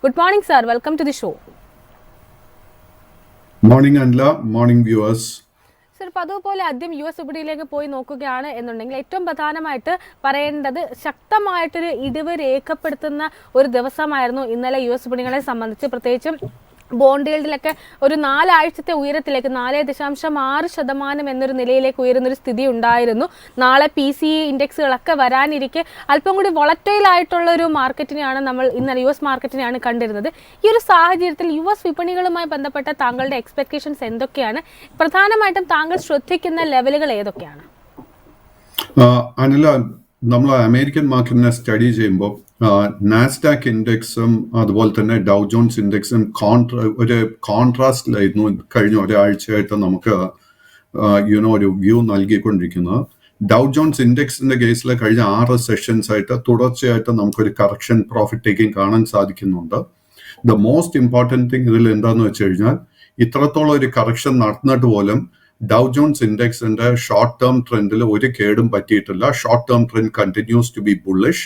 Good morning, sir. Welcome to the show. Morning, Anla. Morning, viewers. Sir, അപ്പോൾ അതുപോലെ ആദ്യം US വിപണിയിലേക്ക് പോയി നോക്കുകയാണ് എന്നുണ്ടെങ്കിൽ ഏറ്റവും പ്രധാനമായിട്ട് പറയേണ്ടത് ശക്തമായിട്ടൊരു ഇടിവ് രേഖപ്പെടുത്തുന്ന ഒരു ദിവസമായിരുന്നു ഇന്നലെ US വിപണികളെ സംബന്ധിച്ച്. പ്രത്യേകിച്ചും ബോണ്ട് ഈൽഡിലൊക്കെ ഒരു 4 ആഴ്ചത്തെ ഉയരത്തിലേക്ക് 4.6% എന്നൊരു നിലയിലേക്ക് ഉയരുന്നൊരു സ്ഥിതി ഉണ്ടായിരുന്നു. നാളെ PCE ഇൻഡെക്സുകളൊക്കെ വരാനിരിക്കെ അല്പം കൂടി വോളറ്റൈൽ ആയിട്ടുള്ള ഒരു മാർക്കറ്റിനെയാണ് നമ്മൾ ഇന്നലെ US മാർക്കറ്റിനെയാണ് കണ്ടിരുന്നത്. ഈ ഒരു സാഹചര്യത്തിൽ US വിപണികളുമായി ബന്ധപ്പെട്ട താങ്കളുടെ എക്സ്പെക്ടേഷൻസ് എന്തൊക്കെയാണ്? പ്രധാനമായിട്ടും താങ്കൾ ശ്രദ്ധിക്കുന്ന ലെവലുകൾ ഏതൊക്കെയാണ്? അനില, നമ്മൾ അമേരിക്കൻ മാർക്കറ്റിനെ സ്റ്റഡി ചെയ്യുമ്പോൾ നാസ്ഡാക്ക് ഇൻഡെക്സും അതുപോലെ തന്നെ ഡൗ ജോൺസ് ഇൻഡെക്സും ഒരു കോൺട്രാസ്റ്റിലായിരുന്നു കഴിഞ്ഞ ഒരാഴ്ചയായിട്ട് നമുക്ക് ഒരു വ്യൂ നൽകിക്കൊണ്ടിരിക്കുന്നത്. ഡൗ ജോൺസ് ഇൻഡെക്സിന്റെ കേസിൽ കഴിഞ്ഞ 6 സെഷൻസ് ആയിട്ട് തുടർച്ചയായിട്ട് നമുക്കൊരു കറക്ഷൻ പ്രോഫിറ്റ് ടേക്കിംഗ് കാണാൻ സാധിക്കുന്നുണ്ട്. ദ മോസ്റ്റ് ഇമ്പോർട്ടൻറ്റ് തിങ് ഇതിൽ എന്താന്ന് വെച്ച് കഴിഞ്ഞാൽ ഇത്രത്തോളം ഒരു കറക്ഷൻ നടന്നിട്ട് പോലും ഡൗ ജോൺസ് ഇൻഡെക്സിന്റെ ഷോർട്ട് ടേം ട്രെൻഡിൽ ഒരു കേടും പറ്റിയിട്ടില്ല. Short term trend continues to be bullish.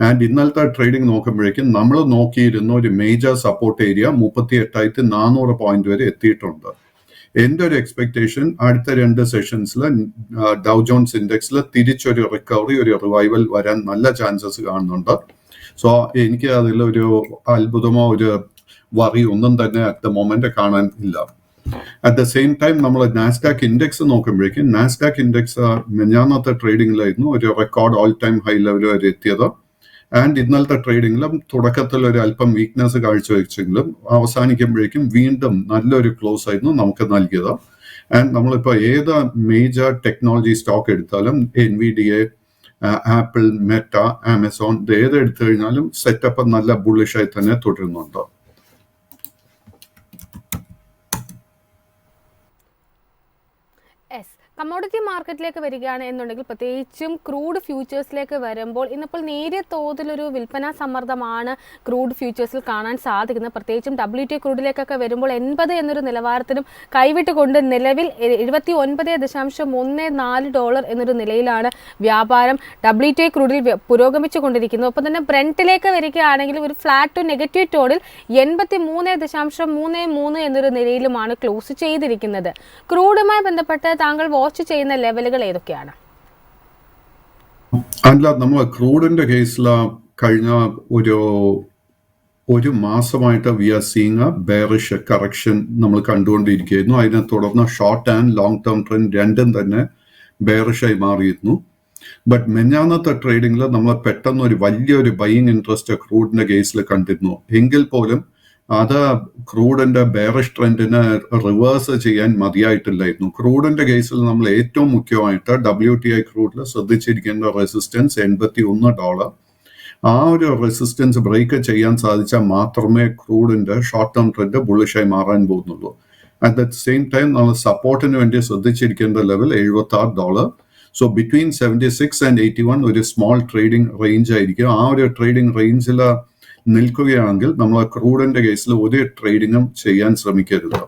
And ഇന്നലത്തെ ട്രേഡിംഗ് നോക്കുമ്പോഴേക്കും നമ്മൾ നോക്കിയിരുന്ന ഒരു മേജർ സപ്പോർട്ട് ഏരിയ 38,400 പോയിന്റ് വരെ എത്തിയിട്ടുണ്ട്. എൻ്റെ ഒരു എക്സ്പെക്ടേഷൻ അടുത്ത 2 സെഷൻസിൽ ഡൗ ജോൺസ് ഇൻഡെക്സിൽ തിരിച്ചൊരു റിക്കവറി, ഒരു റിവൈവൽ വരാൻ നല്ല ചാൻസസ് കാണുന്നുണ്ട്. സോ എനിക്ക് അതിലൊരു അത്ഭുതമോ ഒരു വറി ഒന്നും തന്നെ അറ്റ് ദ മൊമെന്റ് കാണാൻ ഇല്ല. അറ്റ് ദ സെയിം ടൈം നമ്മൾ നാസ്ഡാക്ക് ഇൻഡെക്സ് നോക്കുമ്പോഴേക്കും നാസ്ഡാക്ക് ഇൻഡെക്സ് മിനിഞ്ഞാന്നത്തെ ട്രേഡിംഗിലായിരുന്നു ഒരു record all time high level വരെ എത്തിയത്. ആൻഡ് ഇന്നലത്തെ ട്രേഡിംഗിലും തുടക്കത്തിൽ ഒരു അല്പം വീക്ക്നെസ് കാഴ്ചവെച്ചെങ്കിലും അവസാനിക്കുമ്പോഴേക്കും വീണ്ടും നല്ലൊരു ക്ലോസ് ആയിരുന്നു നമുക്ക് നൽകിയത്. ആൻഡ് നമ്മളിപ്പോൾ ഏത് മേജർ ടെക്നോളജി സ്റ്റോക്ക് എടുത്താലും NVDA, ആപ്പിൾ, മെറ്റ, ആമസോൺ, ഏത് എടുത്തു കഴിഞ്ഞാലും സെറ്റപ്പ് നല്ല ബുള്ളിഷായി തന്നെ തുടരുന്നുണ്ട്. കമ്മോഡിറ്റി മാർക്കറ്റിലേക്ക് വരികയാണ് എന്നുണ്ടെങ്കിൽ പ്രത്യേകിച്ചും ക്രൂഡ് ഫ്യൂച്ചേഴ്സിലേക്ക് വരുമ്പോൾ ഇന്നിപ്പോൾ നേരിയ തോതിലൊരു വിൽപ്പന സമ്മർദ്ദമാണ് ക്രൂഡ് ഫ്യൂച്ചേഴ്സിൽ കാണാൻ സാധിക്കുന്നത്. പ്രത്യേകിച്ചും WTI ക്രൂഡിലേക്കൊക്കെ വരുമ്പോൾ 80 എന്നൊരു നിലവാരത്തിനും കൈവിട്ടുകൊണ്ട് നിലവിൽ $71.14 എന്നൊരു നിലയിലാണ് വ്യാപാരം WTI ക്രൂഡിൽ പുരോഗമിച്ചു കൊണ്ടിരിക്കുന്നത്. ഒപ്പം തന്നെ ബ്രണ്ടിലേക്ക് വരികയാണെങ്കിൽ ഒരു ഫ്ലാറ്റ് ടു നെഗറ്റീവ് ടോണിൽ 83.33 എന്നൊരു നിലയിലുമാണ് ക്ലോസ് ചെയ്തിരിക്കുന്നത്. ക്രൂഡുമായി ബന്ധപ്പെട്ട് താങ്കൾ വാച്ച് ചെയ്യുന്ന ലെവലുകൾ ഏതൊക്കെയാണ്? അല്ല, നമ്മൾ ക്രൂഡിന്റെ കേസിൽ കഴിഞ്ഞ ഒരു മാസമായിട്ട് we are seeing a bearish correction നമ്മൾ കണ്ടുകൊണ്ടിരിക്കുകയായിരുന്നു. അതിനെ തുടർന്ന് short and long term trend രണ്ടും തന്നെ ബെയറിഷായി മാറിയിരുന്നു. ബട്ട് മെഞ്ഞാന്നത്തെ ട്രേഡിംഗിൽ നമ്മൾ പെട്ടെന്ന് ഒരു വലിയൊരു ബൈയിങ് ഇൻട്രസ്റ്റ് ക്രൂഡിന്റെ കേസിൽ കണ്ടിരുന്നു. എങ്കിൽ പോലും അത് ക്രൂഡിന്റെ ബെയറിഷ് ട്രെൻഡിനെ റിവേഴ്സ് ചെയ്യാൻ മതിയായിട്ടില്ലായിരുന്നു. ക്രൂഡിന്റെ കേസിൽ നമ്മൾ ഏറ്റവും മുഖ്യമായിട്ട് WTI ക്രൂഡിൽ ശ്രദ്ധിച്ചിരിക്കേണ്ട റെസിസ്റ്റൻസ് $81. ആ ഒരു റെസിസ്റ്റൻസ് ബ്രേക്ക് ചെയ്യാൻ സാധിച്ചാൽ മാത്രമേ ക്രൂഡിന്റെ ഷോർട്ട് ടേം ട്രെൻഡ് ബുള്ളിഷായി മാറാൻ പോകുന്നുള്ളൂ. അറ്റ് ദ സെയിം ടൈം നമ്മൾ സപ്പോർട്ടിന് വേണ്ടി ശ്രദ്ധിച്ചിരിക്കേണ്ട ലെവൽ $76. സോ ബിറ്റ്വീൻ 76 and 81 ഒരു സ്മോൾ ട്രേഡിംഗ് റേഞ്ച് ആയിരിക്കും. ആ ഒരു ട്രേഡിംഗ് റേഞ്ചിൽ നിൽക്കുകയാണെങ്കിൽ നമ്മൾ ക്രൂഡിന്റെ കേസിൽ ഒരു ട്രേഡിങ്ങും ചെയ്യാൻ ശ്രമിക്കരുത്.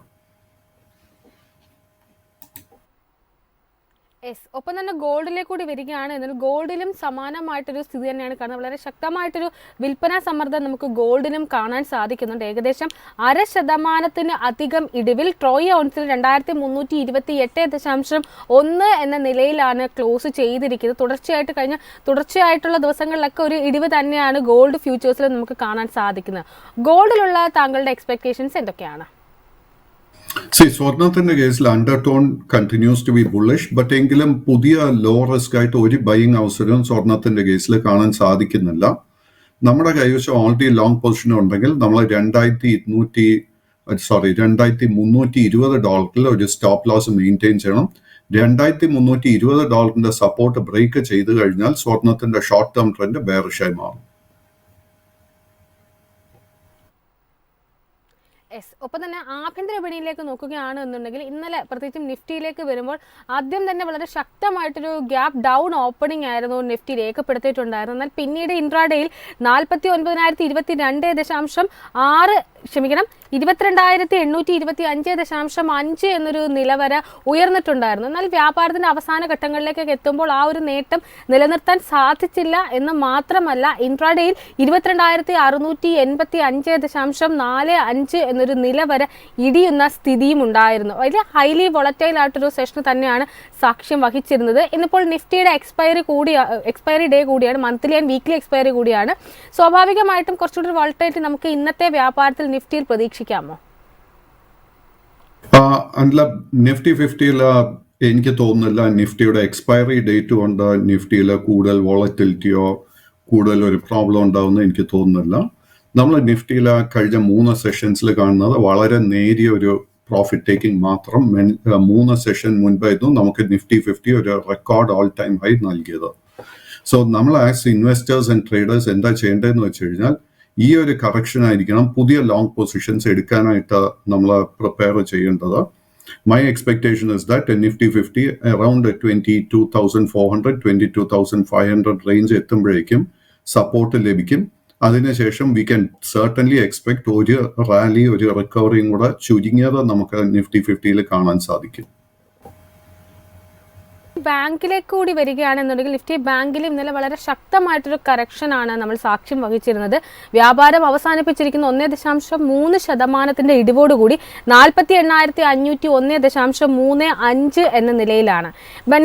ഒപ്പം തന്നെ ഗോൾഡിലേക്ക് കൂടി വരികയാണ് എന്നാൽ ഗോൾഡിലും സമാനമായിട്ടൊരു സ്ഥിതി തന്നെയാണ് കാണുന്നത്. വളരെ ശക്തമായിട്ടൊരു വിൽപ്പന സമ്മർദ്ദം നമുക്ക് ഗോൾഡിലും കാണാൻ സാധിക്കുന്നുണ്ട്. ഏകദേശം 0.5% അധികം ഇടിവിൽ ട്രോയ് ഔൺസിൽ 2328.1 എന്ന നിലയിലാണ് ക്ലോസ് ചെയ്തിരിക്കുന്നത്. തുടർച്ചയായിട്ടുള്ള ദിവസങ്ങളിലൊക്കെ ഒരു ഇടിവ് തന്നെയാണ് ഗോൾഡ് ഫ്യൂച്ചേഴ്സിൽ നമുക്ക് കാണാൻ സാധിക്കുന്നത്. ഗോൾഡിലുള്ള താങ്കളുടെ എക്സ്പെക്ടേഷൻസ് എന്തൊക്കെയാണ്? സ്വർണത്തിന്റെ കേസിൽ undertone continues to be bullish. But എങ്കിലും പുതിയ ലോ റിസ്ക് ആയിട്ട് ഒരു ബൈയിങ് അവസരവും സ്വർണത്തിന്റെ കേസിൽ കാണാൻ സാധിക്കുന്നില്ല. നമ്മുടെ കൈവശം ഓൾറെഡി ലോങ് പൊസിഷൻ ഉണ്ടെങ്കിൽ നമ്മൾ $2,320 ഒരു സ്റ്റോപ്പ് ലോസ് മെയിൻറ്റെയിൻ ചെയ്യണം. $2,320 സപ്പോർട്ട് ബ്രേക്ക് ചെയ്ത് കഴിഞ്ഞാൽ സ്വർണത്തിന്റെ ഷോർട്ട് ടേം ട്രെൻഡ് ബെയറിഷായി മാറും. ഒപ്പം തന്നെ ആഭ്യന്തര വിപണിയിലേക്ക് നോക്കുകയാണ് എന്നുണ്ടെങ്കിൽ ഇന്നലെ പ്രത്യേകിച്ചും നിഫ്റ്റിയിലേക്ക് വരുമ്പോൾ ആദ്യം തന്നെ വളരെ ശക്തമായിട്ടൊരു ഗ്യാപ്പ് ഡൗൺ ഓപ്പണിംഗ് ആയിരുന്നു നിഫ്റ്റി രേഖപ്പെടുത്തിയിട്ടുണ്ടായിരുന്നു. എന്നാൽ പിന്നീട് ഇൻട്രാഡേയിൽ 49,022.6 ക്ഷമിക്കണം 22,825.5 എന്നൊരു നിലവര ഉയർന്നിട്ടുണ്ടായിരുന്നു. എന്നാൽ വ്യാപാരത്തിന്റെ അവസാന ഘട്ടങ്ങളിലേക്കൊക്കെ എത്തുമ്പോൾ ആ ഒരു നേട്ടം നിലനിർത്താൻ സാധിച്ചില്ല എന്ന് മാത്രമല്ല, ഇൻട്രാഡേയിൽ 22,685.45 എന്നൊരു നിലവര ഇടിയുന്ന സ്ഥിതിയും ഉണ്ടായിരുന്നു. വലിയ ഹൈലി വോളറ്റൈൽ ആയിട്ടൊരു സെഷൻ തന്നെയാണ് സാക്ഷ്യം വഹിച്ചിരുന്നത്. ഇന്നിപ്പോൾ നിഫ്റ്റിയുടെ എക്സ്പയറി ഡേ കൂടിയാണ്, മന്ത്ലി ആൻഡ് വീക്ക്ലി എക്സ്പയറി കൂടിയാണ്. സ്വാഭാവികമായിട്ടും കുറച്ചുകൂടി വോളറ്റൈലിറ്റി നമുക്ക് ഇന്നത്തെ വ്യാപാരത്തിൽ നിഫ്റ്റിയിൽ പ്രതീക്ഷിക്കാമോ? അല്ല, നിഫ്റ്റി 50 എനിക്ക് തോന്നുന്നില്ല നിഫ്റ്റിയുടെ എക്സ്പയറി ഡേറ്റ് കൊണ്ട് നിഫ്റ്റിയിൽ കൂടുതൽ വോളറ്റിലിറ്റിയോ കൂടുതൽ ഒരു പ്രോബ്ലം ഉണ്ടാവുമെന്ന് എനിക്ക് തോന്നുന്നില്ല. നമ്മൾ നിഫ്റ്റിയിൽ കഴിഞ്ഞ 3 സെഷൻസിൽ കാണുന്നത് വളരെ നേരിയ ഒരു പ്രോഫിറ്റ് ടേക്കിംഗ് മാത്രം. 3 സെഷൻ മുൻപായിരുന്നു നമുക്ക് നിഫ്റ്റി 50 ഒരു റെക്കോർഡ് ഓൾ ടൈം ഹൈ നൽകിയത്. സോ നമ്മൾ ആസ് ഇൻവെസ്റ്റേഴ്സ് ആൻഡ് ട്രേഡേഴ്സ് എന്താ ചെയ്യേണ്ടതെന്ന് വെച്ച് കഴിഞ്ഞാൽ ഈ ഒരു കറക്ഷൻ ആയിരിക്കണം പുതിയ ലോങ് പൊസിഷൻസ് എടുക്കാനായിട്ട് നമ്മൾ പ്രിപ്പയർ ചെയ്യേണ്ടത്. My expectation is that Nifty 50 around 22,400 22,500 range എത്തുമ്പോഴേക്കും സപ്പോർട്ട് ലഭിക്കും. അതിനുശേഷം വി ക്യാൻ സർട്ടൻലി എക്സ്പെക്ട് ഒരു റാലി, ഒരു റിക്കവറിയും കൂടെ ചുരുങ്ങിയത് നമുക്ക് നിഫ്റ്റി 50 കാണാൻ സാധിക്കും. ബാങ്കിലേക്ക് കൂടി വരികയാണെന്നുണ്ടെങ്കിൽ നിഫ്റ്റി ബാങ്കിലും ഇന്നലെ വളരെ ശക്തമായിട്ടൊരു കറക്ഷനാണ് നമ്മൾ സാക്ഷ്യം വഹിച്ചിരുന്നത്. വ്യാപാരം അവസാനിപ്പിച്ചിരിക്കുന്ന 1.3% ഇടിവോടുകൂടി 48,501.35 എന്ന നിലയിലാണ്.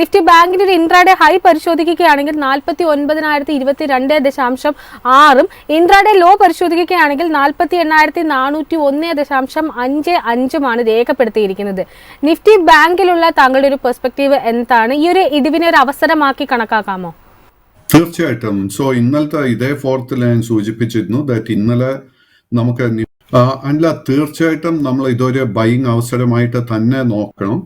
നിഫ്റ്റി ബാങ്കിന്റെ ഒരു ഇൻട്രാഡേ ഹൈ പരിശോധിക്കുകയാണെങ്കിൽ 49,922.6, ഇൻട്രാഡേ ലോ പരിശോധിക്കുകയാണെങ്കിൽ 48,401.55 രേഖപ്പെടുത്തിയിരിക്കുന്നത്. നിഫ്റ്റി ബാങ്കിലുള്ള താങ്കളുടെ ഒരു പെർസ്പെക്റ്റീവ് എന്താണ്? ഈ ഒരു ഇടിവിനെ ഒരു അവസരമാക്കി കണക്കാക്കാമോ? തീർച്ചയായിട്ടും. സോ ഇന്നലത്തെ ഇതേ ഫോർത്തിൽ ഞാൻ സൂചിപ്പിച്ചിരുന്നു ദാറ്റ് ഇന്നലെ നമുക്ക് അല്ല, തീർച്ചയായിട്ടും നമ്മൾ ഇതൊരു ബൈയിങ് അവസരമായിട്ട് തന്നെ നോക്കണം.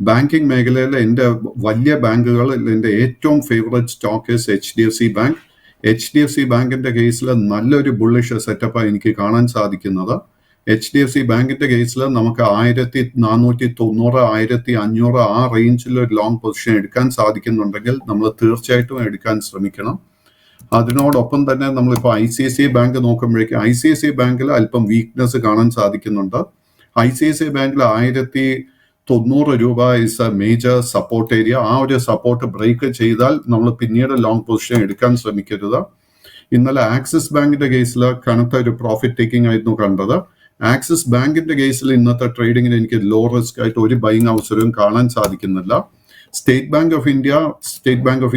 ബാങ്കിങ് മേഖലയിലെ എൻ്റെ വലിയ ബാങ്കുകൾ, എൻ്റെ ഏറ്റവും favourite stock HDFC bank. HDFC ബാങ്കിന്റെ കേസിൽ നല്ലൊരു ബുള്ളിഷ് സെറ്റപ്പാണ് എനിക്ക് കാണാൻ സാധിക്കുന്നത്. HDFC ബാങ്കിന്റെ കേസിൽ നമുക്ക് 1,490 1,500 ആ റേഞ്ചിൽ ഒരു ലോങ് പൊസിഷൻ എടുക്കാൻ സാധിക്കുന്നുണ്ടെങ്കിൽ നമ്മൾ തീർച്ചയായിട്ടും എടുക്കാൻ ശ്രമിക്കണം. അതിനോടൊപ്പം തന്നെ നമ്മളിപ്പോൾ ICICI ബാങ്ക് നോക്കുമ്പോഴേക്കും ICICI ബാങ്കിൽ അല്പം വീക്ക്നെസ് കാണാൻ സാധിക്കുന്നുണ്ട്. ICICI ബാങ്കിൽ 1,090 രൂപ is A major support area. ആ ഒരു സപ്പോർട്ട് ബ്രേക്ക് ചെയ്താൽ നമ്മൾ പിന്നീട് ലോങ് പൊസിഷൻ എടുക്കാൻ ശ്രമിക്കരുത്. ഇന്നലെ ആക്സിസ് ബാങ്കിന്റെ കേസിൽ കനത്ത ഒരു പ്രോഫിറ്റ് ടേക്കിംഗ് ആയിരുന്നു കണ്ടത്. ആക്സിസ് ബാങ്കിന്റെ കേസിൽ ഇന്നത്തെ ട്രേഡിങ്ങിന് എനിക്ക് ലോ റിസ്ക് ആയിട്ട് ഒരു ബൈയിങ് അവസരവും കാണാൻ സാധിക്കുന്നില്ല. സ്റ്റേറ്റ് ബാങ്ക് ഓഫ്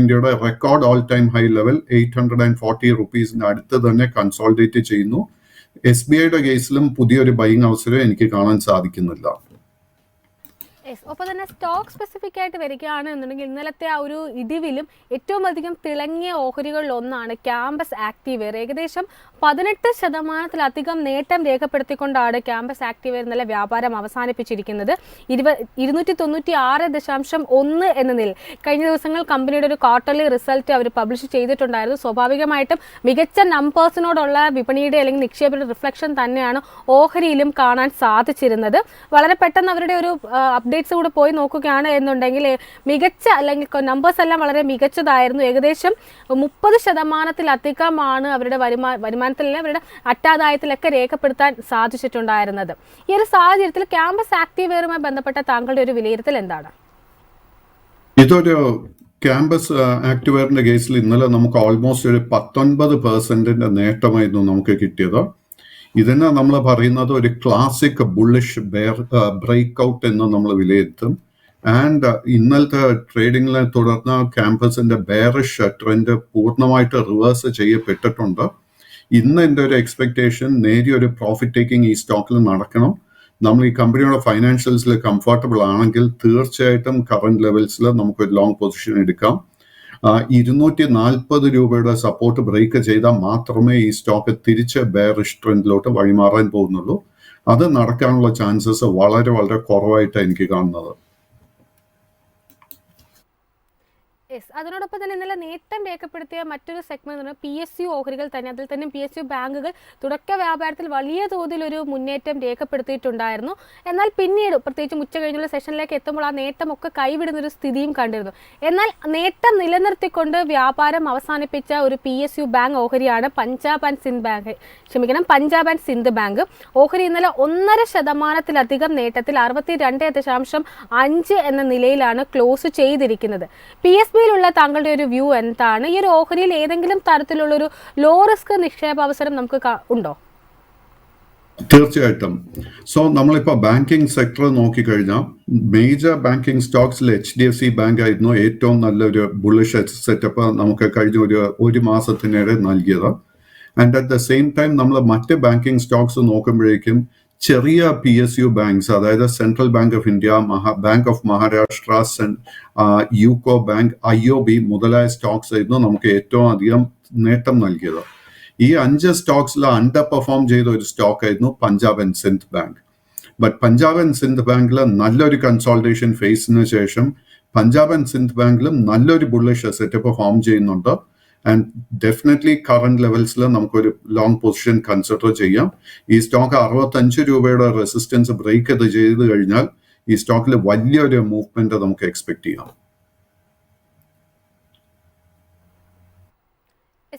ഇന്ത്യയുടെ record all time high level 840 റുപ്പീസിന് അടുത്ത് തന്നെ കൺസോളിഡേറ്റ് ചെയ്യുന്നു. SBIയുടെ കേസിലും പുതിയൊരു ബൈയിങ് അവസരം എനിക്ക് കാണാൻ സാധിക്കുന്നില്ല. ഒപ്പം തന്നെ സ്റ്റോക്ക് സ്പെസിഫിക് ആയിട്ട് വരികയാണ് എന്നുണ്ടെങ്കിൽ ഇന്നലത്തെ ആ ഒരു ഇടിവിലും ഏറ്റവും അധികം തിളങ്ങിയ ഓഹരികളിൽ ഒന്നാണ് ക്യാമ്പസ് ആക്റ്റീവെയർ. ഏകദേശം 18% നേട്ടം രേഖപ്പെടുത്തിക്കൊണ്ടാണ് ക്യാമ്പസ് ആക്റ്റീവെയർ ഇന്നലെ വ്യാപാരം അവസാനിപ്പിച്ചിരിക്കുന്നത്. 296.1 എന്ന നിലയിൽ. കഴിഞ്ഞ ദിവസങ്ങൾ കമ്പനിയുടെ ഒരു ക്വാർട്ടർലി റിസൾട്ട് അവർ പബ്ലിഷ് ചെയ്തിട്ടുണ്ടായിരുന്നു. സ്വാഭാവികമായിട്ടും മികച്ച നമ്പേഴ്സിനോടുള്ള വിപണിയുടെ അല്ലെങ്കിൽ നിക്ഷേപയുടെ റിഫ്ലക്ഷൻ തന്നെയാണ് ഓഹരിയിലും കാണാൻ സാധിച്ചിരുന്നത്. വളരെ പെട്ടെന്ന് അവരുടെ ഒരു അപ്ഡേറ്റ്സ് കൂടെ പോയി നോക്കുകയാണ് എന്നുണ്ടെങ്കിൽ മികച്ച അല്ലെങ്കിൽ നമ്പേഴ്സ് എല്ലാം വളരെ മികച്ചതായിരുന്നു. ഏകദേശം 30% അവരുടെ വരുമാനത്തിൽ അവരുടെ അറ്റാദായത്തിലൊക്കെ രേഖപ്പെടുത്താൻ സാധിച്ചിട്ടുണ്ടായിരുന്നത്. ഈ ഒരു സാഹചര്യത്തിൽ ക്യാമ്പസ് ആക്റ്റീവെയറുമായി ബന്ധപ്പെട്ട താങ്കളുടെ ഒരു വിലയിരുത്തൽ എന്താണ്? ഇതൊരു ക്യാമ്പസ് ആക്റ്റീവെയറിന്റെ കേസിൽ ഇന്നലെ നമുക്ക് ഓൾമോസ്റ്റ് ഒരു 19% നേട്ടമായിരുന്നു നമുക്ക് കിട്ടിയത്. ഇതിനെ നമ്മൾ പറയുന്നത് ഒരു ക്ലാസിക് ബുള്ളിഷ് ബ്രേക്ക് ഔട്ട് എന്ന് നമ്മൾ വിലയിരുത്തും. ആൻഡ് ഇന്നലത്തെ ട്രേഡിങ്ങിനെ തുടർന്ന് ക്യാമ്പസിന്റെ ബെയറിഷ് ട്രെൻഡ് പൂർണ്ണമായിട്ട് റിവേഴ്സ് ചെയ്യപ്പെട്ടിട്ടുണ്ട്. ഇന്ന് എൻ്റെ ഒരു എക്സ്പെക്ടേഷൻ നേരിയൊരു പ്രോഫിറ്റ് ടേക്കിംഗ് ഈ സ്റ്റോക്കിൽ നടക്കണം. നമ്മൾ ഈ കമ്പനിയുടെ ഫൈനാൻഷ്യൽസിൽ കംഫർട്ടബിൾ ആണെങ്കിൽ തീർച്ചയായിട്ടും കറന്റ് ലെവൽസിൽ നമുക്കൊരു ലോങ് പൊസിഷൻ എടുക്കാം. 240 രൂപയുടെ സപ്പോർട്ട് ബ്രേക്ക് ചെയ്താൽ മാത്രമേ ഈ സ്റ്റോക്ക് തിരിച്ച് ബെയറിഷ് ട്രെൻഡിലോട്ട് വഴിമാറാൻ പോകുന്നുള്ളൂ. അത് നടക്കാനുള്ള ചാൻസസ് വളരെ വളരെ കുറവായിട്ടാണ് എനിക്ക് കാണുന്നത്. യെസ്, അതിനോടൊപ്പം തന്നെ ഇന്നലെ നേട്ടം രേഖപ്പെടുത്തിയ മറ്റൊരു സെഗ്മെന്റ് എന്ന് പറഞ്ഞാൽ PSU ഓഹരികൾ തന്നെ. അതിൽ തന്നെ PSU ബാങ്കുകൾ തുടക്ക വ്യാപാരത്തിൽ വലിയ തോതിൽ ഒരു മുന്നേറ്റം രേഖപ്പെടുത്തിയിട്ടുണ്ടായിരുന്നു. എന്നാൽ പിന്നീട് പ്രത്യേകിച്ചും ഉച്ച കഴിഞ്ഞുള്ള സെഷനിലേക്ക് എത്തുമ്പോൾ ആ നേട്ടമൊക്കെ കൈവിടുന്നൊരു സ്ഥിതിയും കണ്ടിരുന്നു. എന്നാൽ നേട്ടം നിലനിർത്തിക്കൊണ്ട് വ്യാപാരം അവസാനിപ്പിച്ച ഒരു PSU ബാങ്ക് ഓഹരിയാണ് പഞ്ചാബ് ആൻഡ് സിന്ധ് ബാങ്ക്. ഓഹരി ഇന്നലെ 1.5% നേട്ടത്തിൽ 62.5 എന്ന നിലയിലാണ് ക്ലോസ് ചെയ്തിരിക്കുന്നത്. PSBയിലുള്ള താങ്കളുടെ ഒരു വ്യൂ എന്താണ്? ഈ ഒരു ഓഹരിയിൽ ഏതെങ്കിലും തരത്തിലുള്ള ഒരു ലോ റിസ്ക് നിക്ഷേപ അവസരം നമുക്ക് ഉണ്ടോ? തീർച്ചയായിട്ടും. സോ നമ്മളിപ്പോൾ ബാങ്കിങ് സെക്ടർ നോക്കിക്കഴിഞ്ഞാൽ മേജർ ബാങ്കിങ് സ്റ്റോക്സിൽ HDFC ബാങ്ക് ആയിരുന്നു ഏറ്റവും നല്ലൊരു ബുള്ളിഷ് സെറ്റപ്പ് നമുക്ക് കഴിഞ്ഞ ഒരു മാസത്തിനിടെ നൽകിയത്. And at the same time നമ്മൾ മറ്റ് ബാങ്കിങ് സ്റ്റോക്സ് നോക്കുമ്പോഴേക്കും ചെറിയ PSU ബാങ്ക്സ്, അതായത് central bank of India, bank of Maharashtra, UCO bank, IOB മുതലായ സ്റ്റോക്സ് ആയിരുന്നു നമുക്ക് ഏറ്റവും അധികം നേട്ടം നൽകിയത്. ഈ 5 സ്റ്റോക്സിൽ അണ്ടർ പെർഫോം ചെയ്ത ഒരു സ്റ്റോക്ക് ആയിരുന്നു Punjab and Sindh bank. But Punjab and Sindh ബാങ്കിൽ നല്ലൊരു കൺസോൾട്ടേഷൻ ഫേസിന് ശേഷം പഞ്ചാബ് ആൻഡ് സിന്ധ് ബാങ്കിലും നല്ലൊരു ബുള്ളിഷ് സെറ്റപ്പ് ഫോം ചെയ്യുന്നുണ്ട്. ആൻഡ് ഡെഫിനറ്റ്ലി കറന്റ് ലെവൽസിൽ നമുക്കൊരു ലോങ് പൊസിഷൻ കൺസിഡർ ചെയ്യാം. ഈ സ്റ്റോക്ക് 65 രൂപയുടെ റെസിസ്റ്റൻസ് ബ്രേക്ക് ചെയ്ത് കഴിഞ്ഞാൽ ഈ സ്റ്റോക്കിൽ വലിയൊരു മൂവ്മെന്റ് നമുക്ക് എക്സ്പെക്ട് ചെയ്യാം.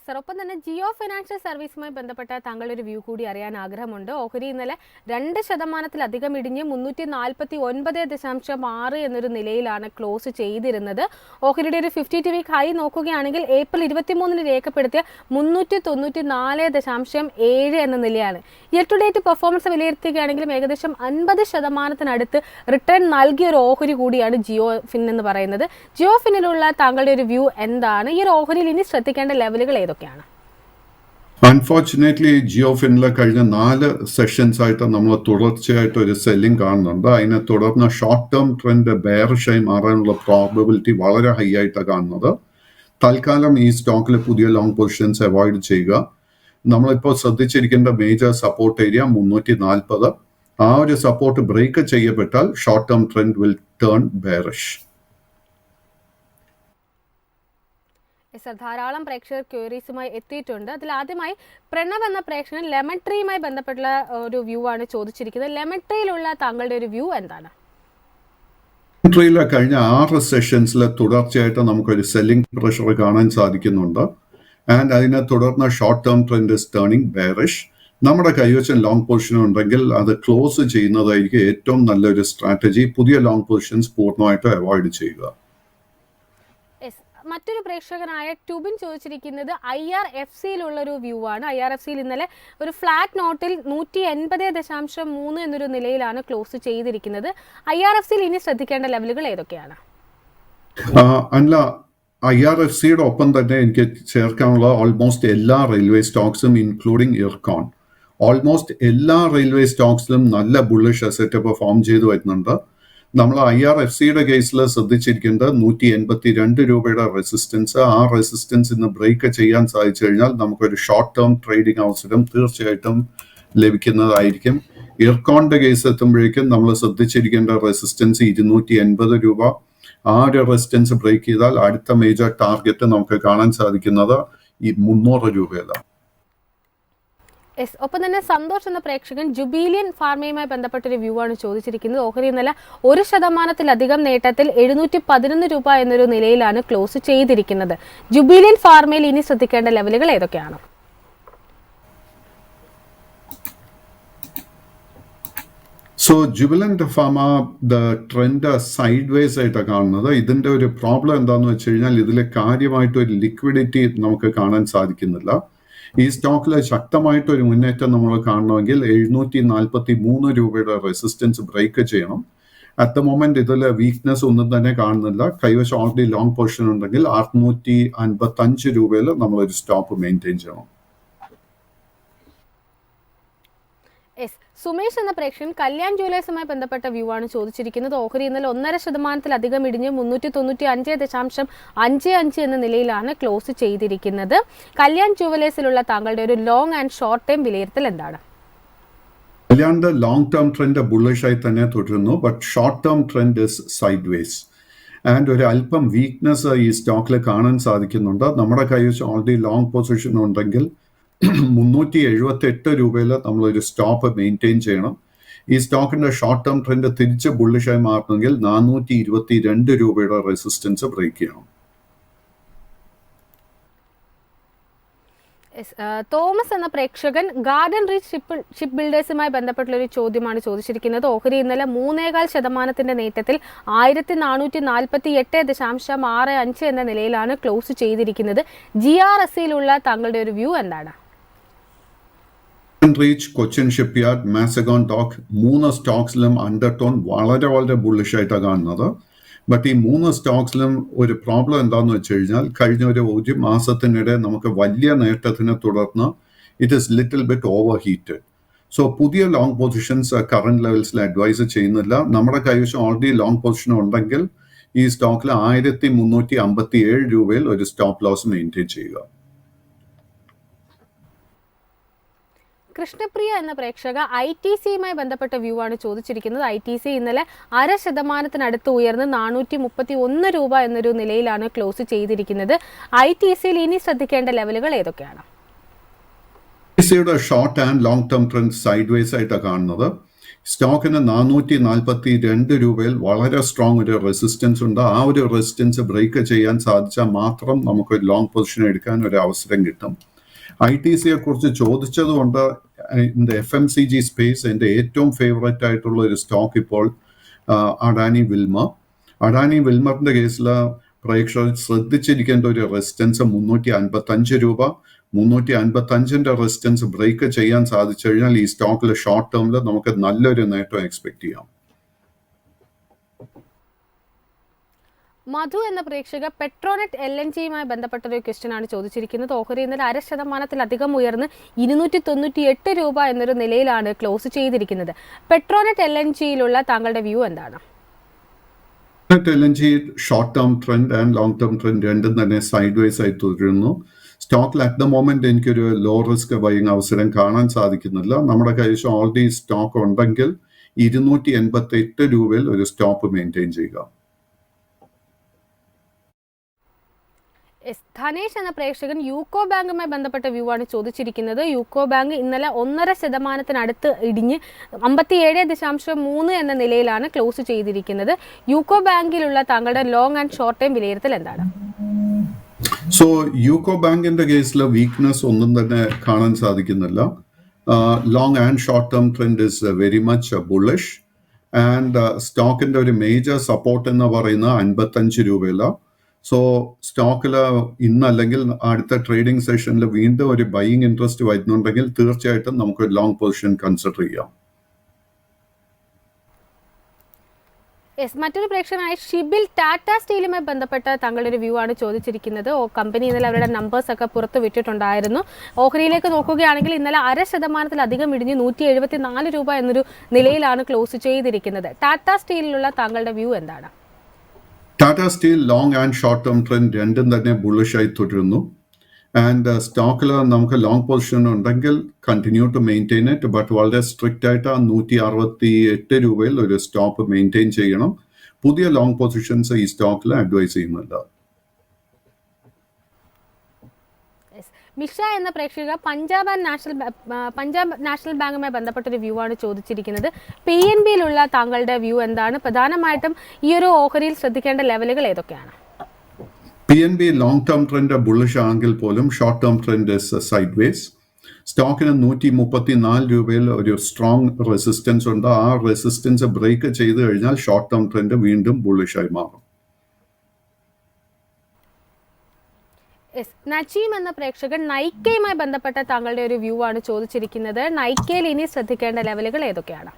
സർ, ഒപ്പം തന്നെ ജിയോ ഫിനാൻഷ്യൽ സർവീസുമായി ബന്ധപ്പെട്ട താങ്കളുടെ ഒരു വ്യൂ കൂടി അറിയാൻ ആഗ്രഹമുണ്ട്. ഓഹരി ഇന്നലെ 2% ഇടിഞ്ഞ് 349.6 എന്നൊരു നിലയിലാണ് ക്ലോസ് ചെയ്തിരുന്നത്. ഓഹരിയുടെ ഒരു 52 വീക്ക് ഹൈ നോക്കുകയാണെങ്കിൽ ഏപ്രിൽ 23 രേഖപ്പെടുത്തിയ 394.7 എന്ന നിലയാണ്. ഇയർ ടു ഡേറ്റ് പെർഫോമൻസ് വിലയിരുത്തുകയാണെങ്കിലും ഏകദേശം 50% റിട്ടേൺ നൽകിയ ഒരു ഓഹരി കൂടിയാണ് ജിയോ ഫിൻ എന്ന് പറയുന്നത്. ജിയോ ഫിന്നിലുള്ള താങ്കളുടെ ഒരു വ്യൂ എന്താണ്? ഈ ഒരു ഓഹരിയിൽ ഇനി ശ്രദ്ധിക്കേണ്ട ലെവലുകൾ ഏതൊക്കെയാണ്? അൺഫോർച്ചുനേറ്റ്ലി ജിയോ ഫിനിലെ കഴിഞ്ഞ 4 സെഷൻസ് ആയിട്ട് നമ്മൾ തുടർച്ചയായിട്ട് ഒരു സെല്ലിംഗ് കാണുന്നുണ്ട്. അതിനെ തുടർന്ന് ഷോർട്ട് ടേം ട്രെൻഡ് ബെയറിഷായി മാറാനുള്ള പ്രോബബിലിറ്റി വളരെ ഹൈ ആയിട്ടാണ് കാണുന്നത്. തൽക്കാലം ഈ സ്റ്റോക്കിൽ പുതിയ ലോങ് പൊസിഷൻസ് അവോയ്ഡ് ചെയ്യുക. നമ്മളിപ്പോൾ ശ്രദ്ധിച്ചിരിക്കേണ്ട മേജർ സപ്പോർട്ട് ഏരിയ 340. ആ ഒരു സപ്പോർട്ട് ബ്രേക്ക് ചെയ്യപ്പെട്ടാൽ short term trend will turn bearish. Sir, ധാരാളം പ്രേക്ഷകർ ക്വയറീസുമായി എത്തിയിട്ടുണ്ട്. അതിൽ ആദ്യമായി പ്രണവ് എന്ന പ്രേക്ഷകൻ ലെമൺ ട്രീയുമായി ബന്ധപ്പെട്ടുള്ള ഒരു വ്യൂ ആണ് ചോദിച്ചിരിക്കുന്നത്. ലെമൺ ട്രീയിലുള്ള താങ്കളുടെ ഒരു വ്യൂ എന്താണ്? ലെമൺ ട്രീയിലെ കഴിഞ്ഞ 6 സെഷൻസിൽ തുടർച്ചയായിട്ട് നമുക്കൊരു സെല്ലിംഗ് പ്രഷർ കാണാൻ സാധിക്കുന്നുണ്ട്. ആൻഡ് അതിനെ തുടർന്ന് short term trend is turning bearish. നമ്മുടെ കൈവശം ലോങ് പൊസിഷൻ ഉണ്ടെങ്കിൽ അത് ക്ലോസ് ചെയ്യുന്നതായിരിക്കും ഏറ്റവും നല്ലൊരു സ്ട്രാറ്റജി. പുതിയ ലോങ് പൊസിഷൻസ് പൂർണ്ണമായിട്ട് അവോയ്ഡ് ചെയ്യുക. മറ്റൊരു പ്രേക്ഷകനായ ട്യൂബിൻ ചോദിച്ചിരിക്കുന്നത് IRFCയിലുള്ള ഒരു വ്യൂ ആണ്. IRFCയിൽ ഇന്നലെ ഒരു ഫ്ലാറ്റ് നോട്ടിൽ 180.3 എന്നൊരു നിലയിലാണ് ക്ലോസ് ചെയ്തിരിക്കുന്നത്. IRFCയിൽ ഇനി ശ്രദ്ധിക്കേണ്ട ലെവലുകൾ ഏതൊക്കെയാണ്? അല്ല, IRFCയുടെ ഒപ്പം തന്നെ എനിക്ക് ചേർക്കാനുള്ള ഓൾമോസ്റ്റ് എല്ലാ റെയിൽവേ സ്റ്റോക്സും ഇൻക്ലൂഡിങ് ഇർക്കോൺ, ഓൾമോസ്റ്റ് എല്ലാ റെയിൽവേ സ്റ്റോക്സിലും നല്ല ബുള്ളിഷ് സെറ്റപ്പ് ഫോം ചെയ്തു വരുന്നുണ്ട്. നമ്മൾ IRFCയുടെ കേസിൽ ശ്രദ്ധിച്ചിരിക്കേണ്ടത് 182 രൂപയുടെ റെസിസ്റ്റൻസ്. ആ റെസിസ്റ്റൻസ് ഇന്ന് ബ്രേക്ക് ചെയ്യാൻ സാധിച്ചു കഴിഞ്ഞാൽ നമുക്കൊരു ഷോർട്ട് ടേം ട്രേഡിംഗ് അവസരം തീർച്ചയായിട്ടും ലഭിക്കുന്നതായിരിക്കും. ഇർക്കോണിന്റെ കേസ് എത്തുമ്പോഴേക്കും നമ്മൾ ശ്രദ്ധിച്ചിരിക്കേണ്ട റെസിസ്റ്റൻസ് 280 രൂപ. ആ ഒരു റെസിസ്റ്റൻസ് ബ്രേക്ക് ചെയ്താൽ അടുത്ത മേജർ ടാർഗറ്റ് നമുക്ക് കാണാൻ സാധിക്കുന്നത് ഈ 300 രൂപയിലാണ്. ഒപ്പം തന്നെ സന്തോഷ് എന്ന പ്രേക്ഷകൻ ജുബീലിയൻ ഫാർമയുമായി ബന്ധപ്പെട്ടൊരു വ്യൂ ആണ് ചോദിച്ചിരിക്കുന്നത്. ഓഹരി ഇന്നലെ 1% നേട്ടത്തിൽ 711 രൂപ എന്നൊരു നിലയിലാണ് ക്ലോസ് ചെയ്തിരിക്കുന്നത്. ജുബീലിയൻ ഫാർമയിൽ ഇനി ശ്രദ്ധിക്കേണ്ട ലെവലുകൾ ഏതൊക്കെയാണ്? So Jubilant pharma trend sideways ആയിട്ടാണ് കാണുന്നത്. ഇതിന്റെ ഒരു പ്രോബ്ലം എന്താണെന്ന് വെച്ച് കഴിഞ്ഞാൽ ഇതിൽ കാര്യമായിട്ട് ഒരു ലിക്വിഡിറ്റി നമുക്ക് കാണാൻ സാധിക്കുന്നില്ല. ഈ സ്റ്റോക്കിൽ ശക്തമായിട്ട് ഒരു മുന്നേറ്റം നമ്മൾ കാണണമെങ്കിൽ 743 രൂപയുടെ റെസിസ്റ്റൻസ് ബ്രേക്ക് ചെയ്യണം. അറ്റ് ദ മൊമെന്റ് ഇതിൽ വീക്ക്നെസ് ഒന്നും തന്നെ കാണുന്നില്ല. കൈവശം ഓൾറെഡി ലോങ് പൊസിഷൻ ഉണ്ടെങ്കിൽ 655 രൂപയിൽ നമ്മളൊരു സ്റ്റോപ്പ് മെയിൻറ്റെയിൻ ചെയ്യണം. സുമേഷ് എന്ന പ്രേക്ഷകൻ കല്യാൺ ജുവലേഴ്സുമായി ബന്ധപ്പെട്ട വ്യൂ ആണ് ചോദിച്ചിരിക്കുന്നത്. ഓഹരി ഇന്നലെ 1.5% ഇടിഞ്ഞ് 395.55 എന്ന നിലയിലാണ് ക്ലോസ് ചെയ്തിരിക്കുന്നത്. കല്യാൺ ജുവലേഴ്സിലുള്ള താങ്കളുടെ ഒരു ലോങ് ആൻഡ് ഷോർട്ട് ടൈം വിലയിരുത്തൽ എന്താണ്? കല്യാണിന്റെ ലോങ് ടേം ട്രെൻഡ് ബുള്ളിഷ് ആയി തന്നെ തുടരുന്നു. But short term trend is side vase. And ഒരു അല്പം വീക്ക്നെസ് ഈ സ്റ്റോക്കിൽ കാണാൻ സാധിക്കുന്നുണ്ട്. നമ്മുടെ കയ്യിൽ ഓൾറെഡി ലോങ് പൊസിഷൻ ഉണ്ടെങ്കിൽ 378 രൂപയിൽ നമ്മളൊരു സ്റ്റോപ്പ് മെയിൻറ്റെയിൻ ചെയ്യണം. ഈ സ്റ്റോക്കിന്റെ ഷോർട്ട് ടേം ട്രെൻഡ് തിരിച്ച് ബുള്ളിഷായി മാറണമെങ്കിൽ 422 രൂപയുടെ റെസിസ്റ്റൻസ് ബ്രേക്ക് ചെയ്യണം. തോമസ് എന്ന പ്രേക്ഷകൻ ഗാർഡൻ റീച്ച് ഷിപ്പ് ബിൽഡേഴ്സുമായി ബന്ധപ്പെട്ടുള്ള ഒരു ചോദ്യമാണ് ചോദിച്ചിരിക്കുന്നത്. ഓഹരി ഇന്നലെ 3.4% നേട്ടത്തിൽ 1448.65 എന്ന നിലയിലാണ് ക്ലോസ് ചെയ്തിരിക്കുന്നത്. GRSയിലുള്ള താങ്കളുടെ ഒരു വ്യൂ എന്താണ്? റീച്ച്, കൊച്ചിൻ ഷിപ്പ്യാർഡ്, മാസഗോൺ ഡോക്ക് 3 സ്റ്റോക്സിലും അണ്ടർടോൺ വളരെ വളരെ ബുള്ളിഷ് ആയിട്ടാണ് കാണുന്നത്. ബട്ട് ഈ 3 സ്റ്റോക്സിലും ഒരു പ്രോബ്ലം എന്താണെന്ന് വെച്ച് കഴിഞ്ഞാൽ കഴിഞ്ഞ ഒരു മാസത്തിനിടെ നമുക്ക് വലിയ നേട്ടത്തിനെ തുടർന്ന് it is little bit over heated. So പുതിയ ലോങ് പൊസിഷൻസ് കറന്റ് ലെവൽസിൽ അഡ്വൈസ് ചെയ്യുന്നില്ല. നമ്മുടെ കൈവശം ഓൾറെഡി ലോങ് പൊസിഷൻ ഉണ്ടെങ്കിൽ ഈ സ്റ്റോക്കിൽ 1357 രൂപയിൽ ഒരു സ്റ്റോപ്പ് ലോസ് മെയിൻറ്റെയിൻ ചെയ്യുക. കൃഷ്ണപ്രിയ എന്ന പ്രേക്ഷക ITCയുമായി ബന്ധപ്പെട്ട വ്യൂ ആണ് ചോദിച്ചിരിക്കുന്നത്. ITC ഇന്നലെ 0.5% ഉയർന്ന് 431 രൂപ എന്നൊരു നിലയിലാണ് ക്ലോസ് ചെയ്തിരിക്കുന്നത്. ITCയിൽ ഇനി ശ്രദ്ധിക്കേണ്ട ലെവലുകൾ ഏതൊക്കെയാണ്? ITCയുടെ short and long term trend sideways ആയിട്ടാണ് കാണുന്നത്. സ്റ്റോക്കിന് 442 രൂപയിൽ വളരെ സ്ട്രോങ് ഒരു റെസിസ്റ്റൻസ് ഉണ്ട്. ആ ഒരു റെസിസ്റ്റൻസ് ബ്രേക്ക് ചെയ്യാൻ സാധിച്ചാൽ മാത്രം നമുക്ക് ലോങ് പൊസിഷൻ എടുക്കാൻ ഒരു അവസരം കിട്ടും. ITCയെ കുറിച്ച് ചോദിച്ചതുകൊണ്ട് FMCG സ്പേസ് എൻ്റെ ഏറ്റവും ഫേവറേറ്റ് ആയിട്ടുള്ള ഒരു സ്റ്റോക്ക് ഇപ്പോൾ അഡാനി വിൽമർ. അഡാനി വിൽമറിന്റെ കേസിൽ പ്രേക്ഷകർ ശ്രദ്ധിച്ചിരിക്കേണ്ട ഒരു റെസിസ്റ്റൻസ് 355 രൂപ. 355ന്റെ റെസിസ്റ്റൻസ് ബ്രേക്ക് ചെയ്യാൻ സാധിച്ചു കഴിഞ്ഞാൽ ഈ സ്റ്റോക്കിൽ ഷോർട്ട് ടേമിൽ നമുക്ക് നല്ലൊരു നേട്ടം എക്സ്പെക്ട് ചെയ്യാം. മധു എന്ന പ്രേക്ഷക പെട്രോനെറ്റ് LNGയുമായി ബന്ധപ്പെട്ട ഒരു ക്വസ്റ്റ്യൻ ആണ് ചോദിച്ചിരിക്കുന്നത്. ഓഹരി ഇന്നലെ 0.5% ഉയർന്ന് 298 രൂപ എന്നൊരു നിലയിലാണ് ക്ലോസ് ചെയ്തിരിക്കുന്നത്. പെട്രോനെറ്റ് LNGയിലുള്ള താങ്കളുടെ വ്യൂ എന്താണ്? LNG short term trend and long term trend രണ്ടും തന്നെ സൈഡ് വേസ് ആയി തുടരുന്നു. സ്റ്റോക്കിൽ അറ്റ് ദ മൊമെന്റ് എനിക്കൊരു ലോ റിസ്ക് ബൈയിങ് അവസരം കാണാൻ സാധിക്കുന്നില്ല. നമ്മുടെ കൈവശം ഓൾറെഡി സ്റ്റോക്ക് ഉണ്ടെങ്കിൽ 288 രൂപയിൽ ഒരു സ്റ്റോപ്പ് മെയിൻറ്റെയിൻ ചെയ്യുക. ധനേഷ് എന്ന പ്രേക്ഷകൻ യൂക്കോ ബാങ്കുമായി ബന്ധപ്പെട്ട വ്യൂ ആണ് ചോദിച്ചിരിക്കുന്നത്. യൂക്കോ ബാങ്ക് ഇന്നലെ 1.5% ഇടിഞ്ഞ് 57.3 എന്ന നിലയിലാണ് ക്ലോസ് ചെയ്തിരിക്കുന്നത്. യൂക്കോ ബാങ്കിലുള്ള താങ്കളുടെ ലോങ് ആൻഡ് ഷോർട്ട് ടൈം വിലയിരുത്തൽ എന്താണ്? സോ യൂക്കോ ബാങ്കിന്റെ കേസിൽ വീക്ക്നെസ് ഒന്നും തന്നെ കാണാൻ സാധിക്കുന്നില്ല. Long and short term trend is very much bullish and സ്റ്റോക്കിന്റെ ഒരു മേജർ സപ്പോർട്ട് എന്ന് പറയുന്നത് 55 രൂപയിലാണ്. സോ സ്റ്റോക്കിൽ ഇന്നല്ലെങ്കിൽ അടുത്ത ട്രേഡിംഗ് സെഷനിൽ വീണ്ടും ഒരു ബൈയിങ് ഇൻട്രസ്റ്റ് വരുന്നുണ്ടെങ്കിൽ തീർച്ചയായിട്ടും നമുക്ക് ലോങ് പൊസിഷൻ കൺസിഡർ ചെയ്യാം. മറ്റൊരു പ്രേക്ഷകനായ ഷിബിൽ ടാറ്റ സ്റ്റീലുമായി ബന്ധപ്പെട്ട താങ്കളുടെ ഒരു വ്യൂ ആണ് ചോദിച്ചിരിക്കുന്നത്. കമ്പനി ഇന്നലെ അവരുടെ നമ്പേഴ്സ് ഒക്കെ പുറത്ത് വിട്ടിട്ടുണ്ടായിരുന്നു. ഓഹരിയിലേക്ക് നോക്കുകയാണെങ്കിൽ ഇന്നലെ 0.5% ഇടിഞ്ഞ് 174 രൂപ എന്നൊരു നിലയിലാണ് ക്ലോസ് ചെയ്തിരിക്കുന്നത്. ടാറ്റ സ്റ്റീലിലുള്ള താങ്കളുടെ വ്യൂ എന്താണ്? Tata steel long and short term trend രണ്ടും തന്നെ ബുള്ളിഷായി തുടരുന്നു. ആൻഡ് സ്റ്റോക്കിൽ നമുക്ക് ലോങ് പൊസിഷൻ ഉണ്ടെങ്കിൽ continue to maintain it. But വളരെ സ്ട്രിക്റ്റ് ആയിട്ട് 168 രൂപയിൽ ഒരു സ്റ്റോപ്പ് മെയിൻറ്റെയിൻ ചെയ്യണം. പുതിയ ലോങ് പൊസിഷൻസ് ഈ സ്റ്റോക്കിൽ അഡ്വൈസ് ചെയ്യുന്നുണ്ട്. മിഷ എന്ന പ്രേക്ഷക പഞ്ചാബ് നാഷണൽ ബാങ്കുമായി ബന്ധപ്പെട്ടൊരു വ്യൂ ആണ് ചോദിച്ചിരിക്കുന്നത്. PNBയിലുള്ള താങ്കളുടെ വ്യൂ എന്താണ്? പ്രധാനമായിട്ടും ഈ ഒരു ഓഹരിയിൽ ശ്രദ്ധിക്കേണ്ട ലെവലുകൾ ഏതൊക്കെയാണ്? PNB long term trend bullish ആണെങ്കിൽ പോലും short term trend sideways. സ്റ്റോക്കിന് 134 രൂപയിൽ ഒരു സ്ട്രോങ് റെസിസ്റ്റൻസ് ഉണ്ട്. ആ റെസിസ്റ്റൻസ് ബ്രേക്ക് ചെയ്ത് കഴിഞ്ഞാൽ ഷോർട്ട് ടേം ട്രെൻഡ് വീണ്ടും ബുള്ളിഷായി മാറും. നജീം എന്ന പ്രേക്ഷകൻ നൈക്കയുമായി ബന്ധപ്പെട്ട താങ്കളുടെ ഒരു വ്യൂ ആണ് ചോദിച്ചിരിക്കുന്നത്. നൈക്കയിൽ ഇനി ശ്രദ്ധിക്കേണ്ട ലെവലുകൾ ഏതൊക്കെയാണ്?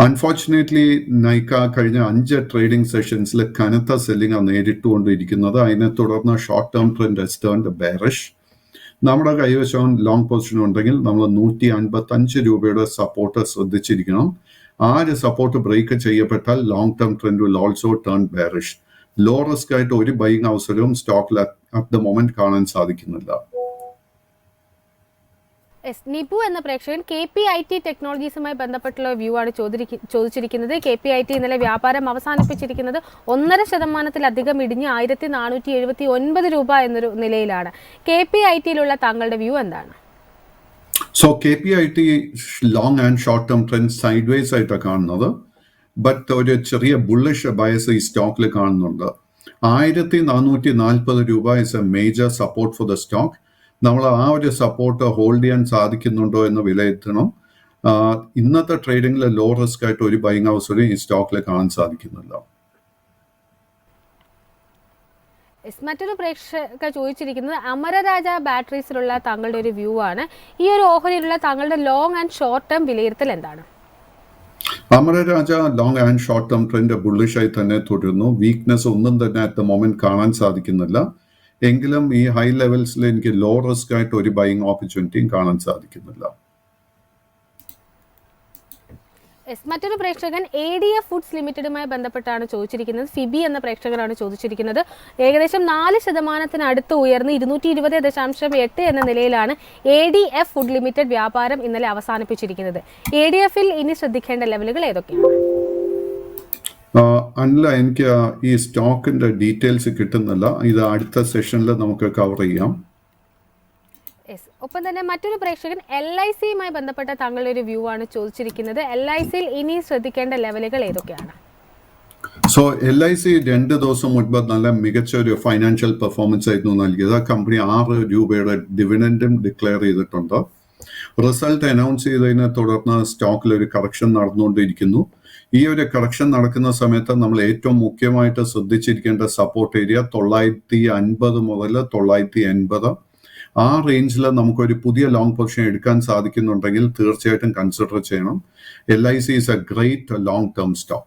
അൺഫോർച്ചുനേറ്റ്ലി നൈക്ക കഴിഞ്ഞ 5 ട്രേഡിംഗ് സെഷൻസിൽ കനത്ത സെല്ലിംഗ് നേരിട്ടുകൊണ്ടിരിക്കുന്നത്. അതിനെ തുടർന്ന് ഷോർട്ട് ടേം ട്രെൻഡ് ഹസ് ടേൺഡ് ബെയറിഷ്. നമ്മുടെ കൈവശം ലോങ് പൊസിഷൻ ഉണ്ടെങ്കിൽ നമ്മൾ 155 രൂപയുടെ സപ്പോർട്ട് ശ്രദ്ധിച്ചിരിക്കണം. ആ ഒരു സപ്പോർട്ട് ബ്രേക്ക് ചെയ്യപ്പെട്ടാൽ long term trend will also turn bearish. Low risk ആയിട്ട് ഒരു ബൈയിങ് അവസരവും സ്റ്റോക്കിൽ അറ്റ് ദ മൊമെന്റ് കാണാൻ സാധിക്കുന്നില്ല. നിപു എന്ന പ്രേക്ഷകൻ KPIT ടെക്നോളജീസുമായി ബന്ധപ്പെട്ടുള്ള വ്യൂ ആണ് ചോദിച്ചിരിക്കുന്നത്. KPIT ഇന്നലെ വ്യാപാരം അവസാനിപ്പിച്ചിരിക്കുന്നത് 1.5% ഇടിഞ്ഞ് 1479 രൂപ എന്നൊരു നിലയിലാണ്. KPITയിലുള്ള താങ്കളുടെ വ്യൂ എന്താണ്? So KPIT long and short term trend sideways ആയിട്ടാണ് കാണുന്നത്. ബട്ട് ഒരു ചെറിയ ബുള്ളിഷ് ബയസ് ഈ സ്റ്റോക്കിൽ കാണുന്നുണ്ട്. 1440 രൂപ is A major support for the stock. നമ്മൾ ആ ഒരു സപ്പോർട്ട് ഹോൾഡ് ചെയ്യാൻ സാധിക്കുന്നുണ്ടോ എന്ന് വിലയിരുത്തണം. ഇന്നത്തെ ട്രേഡിംഗിൽ ലോ റിസ്ക് ആയിട്ട് ഒരു ബൈങ് അവസരം ഈ സ്റ്റോക്കിൽ കാണാൻ സാധിക്കുന്നില്ല. മറ്റൊരു പ്രേക്ഷക ചോദിച്ചിരിക്കുന്നത് അമരരാജ ബാറ്ററീസിലുള്ള താങ്കളുടെ ഒരു വ്യൂ ആണ്. ഈ ഒരു ഓഹരിയിലുള്ള താങ്കളുടെ ലോങ് ആൻഡ് ഷോർട്ട് ടേം വിലയിരുത്തൽ എന്താണ്? Amara Raja long and short term trend ബുള്ളിഷായി തന്നെ തുടരുന്നു. വീക്ക്നെസ് ഒന്നും തന്നെ അറ്റ് ദ മൊമെന്റ് കാണാൻ സാധിക്കുന്നില്ല. എങ്കിലും ഈ ഹൈ ലെവൽസിൽ എനിക്ക് ലോ റിസ്ക് ആയിട്ട് ഒരു ബൈങ് ഓപ്പർച്യൂണിറ്റിയും കാണാൻ സാധിക്കുന്നില്ല. മറ്റൊരു പ്രേക്ഷകൻ ADF ഫുഡ്സ് ലിമിറ്റഡുമായി ബന്ധപ്പെട്ടാണ് ചോദിച്ചിരിക്കുന്നത്. ഫിബി എന്ന പ്രേക്ഷകനാണ് ചോദിച്ചിരിക്കുന്നത്. ഏകദേശം 4% അടുത്ത് ഉയർന്ന് 220.8 എന്ന നിലയിലാണ് ADF ഫുഡ് ലിമിറ്റഡ് വ്യാപാരം ഇന്നലെ അവസാനിപ്പിച്ചിരിക്കുന്നത്. ADFൽ ഇനി ശ്രദ്ധിക്കേണ്ട ലെവലുകൾ ഏതൊക്കെയാണ്? അല്ല, എനിക്ക് ഈ സ്റ്റോക്കിന്റെ ഡീറ്റെയിൽസ് കിട്ടുന്നില്ല. ഇത് അടുത്ത സെഷനിൽ നമുക്ക് കവർ ചെയ്യാം. ഒപ്പം തന്നെ മറ്റൊരു പ്രേക്ഷകൻ LICയുമായി ബന്ധപ്പെട്ട താങ്കളുടെ ഒരു വ്യൂ ആണ് ചോദിച്ചിരിക്കുന്നത്. LICയിൽ ഇനി ശ്രദ്ധിക്കേണ്ട ലെവലുകൾ ഏതൊക്കെയാണ്? സോ LIC 2 ദിവസം മുൻപ് നല്ല മികച്ച ഒരു ഫൈനാൻഷ്യൽ പെർഫോമൻസ് ആയിരുന്നു നൽകിയത്. കമ്പനി 6 രൂപയുടെ ഡിവിഡൻഡും ഡിക്ലെയർ ചെയ്തിട്ടുണ്ട്. റിസൾട്ട് അനൗൺസ് ചെയ്തതിനെ തുടർന്ന് സ്റ്റോക്കിൽ ഒരു കറക്ഷൻ നടന്നുകൊണ്ടിരിക്കുന്നു. ഈ ഒരു കറക്ഷൻ നടക്കുന്ന സമയത്ത് നമ്മൾ ഏറ്റവും മുഖ്യമായിട്ട് ശ്രദ്ധിച്ചിരിക്കേണ്ട സപ്പോർട്ട് ഏരിയ 950 മുതൽ 980 ആ റേഞ്ചിൽ നമുക്കൊരു പുതിയ ലോങ് പൊസിഷൻ എടുക്കാൻ സാധിക്കുന്നുണ്ടെങ്കിൽ തീർച്ചയായിട്ടും കൺസിഡർ ചെയ്യണം. LIC is a great long term stock.